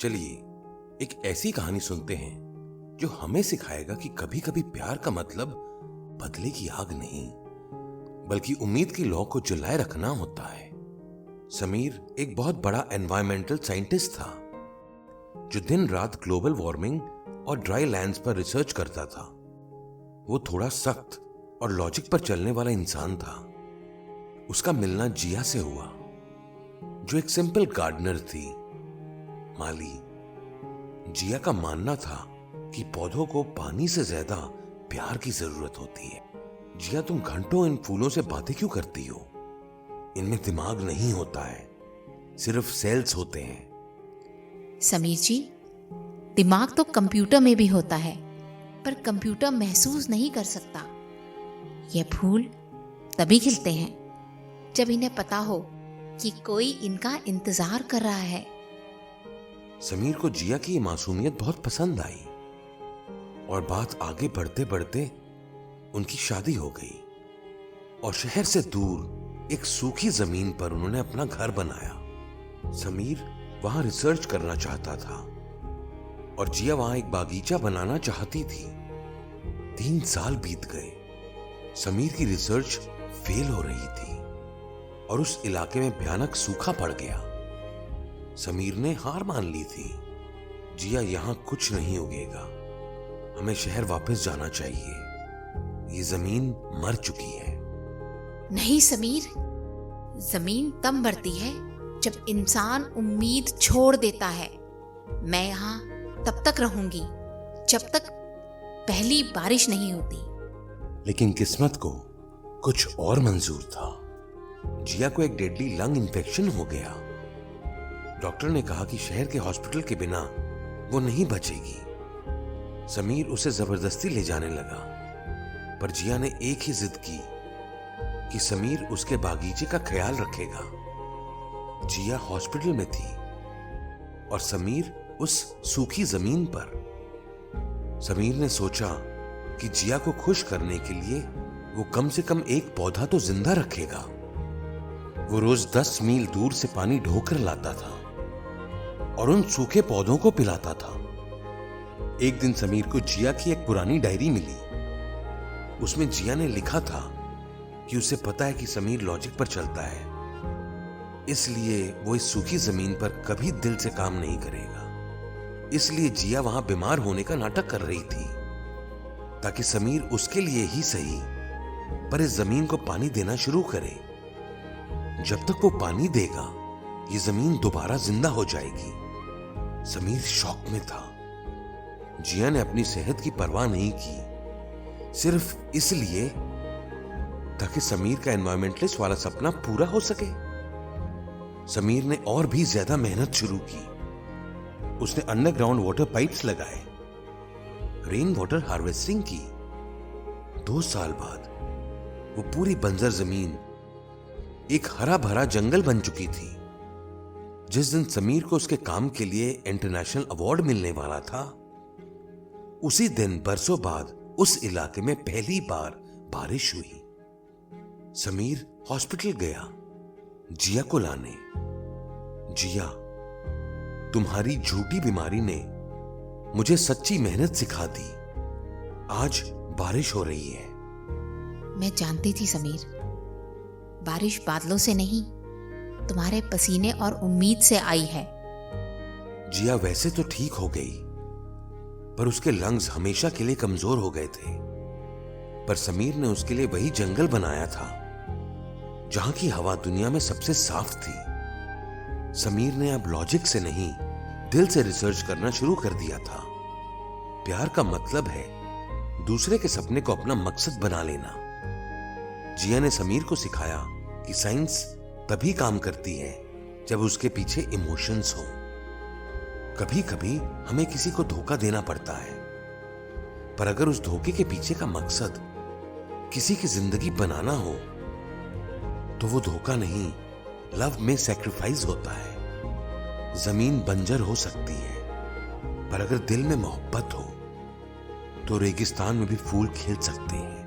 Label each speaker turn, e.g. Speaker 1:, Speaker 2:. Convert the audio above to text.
Speaker 1: चलिए एक ऐसी कहानी सुनते हैं जो हमें सिखाएगा कि कभी कभी प्यार का मतलब बदले की आग नहीं बल्कि उम्मीद की लौ को जलाए रखना होता है। समीर एक बहुत बड़ा एनवायरमेंटल साइंटिस्ट था जो दिन रात ग्लोबल वार्मिंग और ड्राई लैंड्स पर रिसर्च करता था। वो थोड़ा सख्त और लॉजिक पर चलने वाला इंसान था। उसका मिलना जिया से हुआ जो एक सिंपल गार्डनर थी, माली। जिया का मानना था कि पौधों को पानी से ज्यादा प्यार की जरूरत होती है। जिया, तुम घंटों इन फूलों से बातें क्यों करती हो? इनमें दिमाग नहीं होता है, सिर्फ सेल्स होते हैं।
Speaker 2: समीर जी, दिमाग तो कंप्यूटर में भी होता है, पर कंप्यूटर महसूस नहीं कर सकता। ये फूल तभी खिलते हैं जब इन्हें पता हो कि कोई इनका इंतजार कर रहा है।
Speaker 1: समीर को जिया की ये मासूमियत बहुत पसंद आई और बात आगे बढ़ते बढ़ते उनकी शादी हो गई और शहर से दूर एक सूखी जमीन पर उन्होंने अपना घर बनाया। समीर वहां रिसर्च करना चाहता था और जिया वहां एक बागीचा बनाना चाहती थी। 3 साल बीत गए। समीर की रिसर्च फेल हो रही थी और उस इलाके में भयानक सूखा पड़ गया। समीर ने हार मान ली थी। जिया, यहां कुछ नहीं उगेगा, हमें शहर वापस जाना चाहिए। ये जमीन मर चुकी है।
Speaker 2: नहीं समीर, जमीन तब मरती है जब इंसान उम्मीद छोड़ देता है। मैं यहाँ तब तक रहूंगी जब तक पहली बारिश नहीं होती।
Speaker 1: लेकिन किस्मत को कुछ और मंजूर था। जिया को एक डेडली लंग इन्फेक्शन हो गया। डॉक्टर ने कहा कि शहर के हॉस्पिटल के बिना वो नहीं बचेगी। समीर उसे जबरदस्ती ले जाने लगा, पर जिया ने एक ही जिद की कि समीर उसके बागीचे का ख्याल रखेगा। जिया हॉस्पिटल में थी और समीर उस सूखी जमीन पर। समीर ने सोचा कि जिया को खुश करने के लिए वो कम से कम एक पौधा तो जिंदा रखेगा। वो रोज 10 मील दूर से पानी ढोकर लाता था और उन सूखे पौधों को पिलाता था। एक दिन समीर को जिया की एक पुरानी डायरी मिली। उसमें जिया ने लिखा था कि उसे पता है कि समीर लॉजिक पर चलता है, इसलिए वो इस सूखी जमीन पर कभी दिल से काम नहीं करेगा। इसलिए जिया वहां बीमार होने का नाटक कर रही थी ताकि समीर उसके लिए ही सही पर इस जमीन को पानी देना शुरू करे। जब तक वो पानी देगा ये जमीन दोबारा जिंदा हो जाएगी। समीर शॉक में था। जिया ने अपनी सेहत की परवाह नहीं की, सिर्फ इसलिए ताकि समीर का एनवायरमेंटलिस्ट वाला सपना पूरा हो सके। समीर ने और भी ज्यादा मेहनत शुरू की। उसने अंडरग्राउंड वाटर पाइप्स लगाए, रेन वाटर हार्वेस्टिंग की। 2 साल बाद वो पूरी बंजर जमीन एक हरा भरा जंगल बन चुकी थी। जिस दिन समीर को उसके काम के लिए इंटरनेशनल अवार्ड मिलने वाला था, उसी दिन बरसों बाद उस इलाके में पहली बार बारिश हुई। समीर हॉस्पिटल गया जिया को लाने। जिया, तुम्हारी झूठी बीमारी ने मुझे सच्ची मेहनत सिखा दी। आज बारिश हो रही है।
Speaker 2: मैं जानती थी समीर, बारिश बादलों से नहीं, तुम्हारे पसीने और उम्मीद से आई है।
Speaker 1: जिया वैसे तो ठीक हो गई, पर उसके लंग्स हमेशा के लिए कमजोर हो गए थे। पर समीर ने उसके लिए वही जंगल बनाया था जहां की हवा दुनिया में सबसे साफ थी। समीर ने अब लॉजिक से नहीं, दिल से रिसर्च करना शुरू कर दिया था। प्यार का मतलब है दूसरे के सपने को अपना मकसद बना लेना। जिया ने समीर को सिखाया कि साइंस तभी काम करती है जब उसके पीछे इमोशंस हो। कभी कभी हमें किसी को धोखा देना पड़ता है, पर अगर उस धोखे के पीछे का मकसद किसी की जिंदगी बनाना हो तो वो धोखा नहीं, लव में सैक्रिफाइस होता है। जमीन बंजर हो सकती है, पर अगर दिल में मोहब्बत हो तो रेगिस्तान में भी फूल खिल सकते हैं।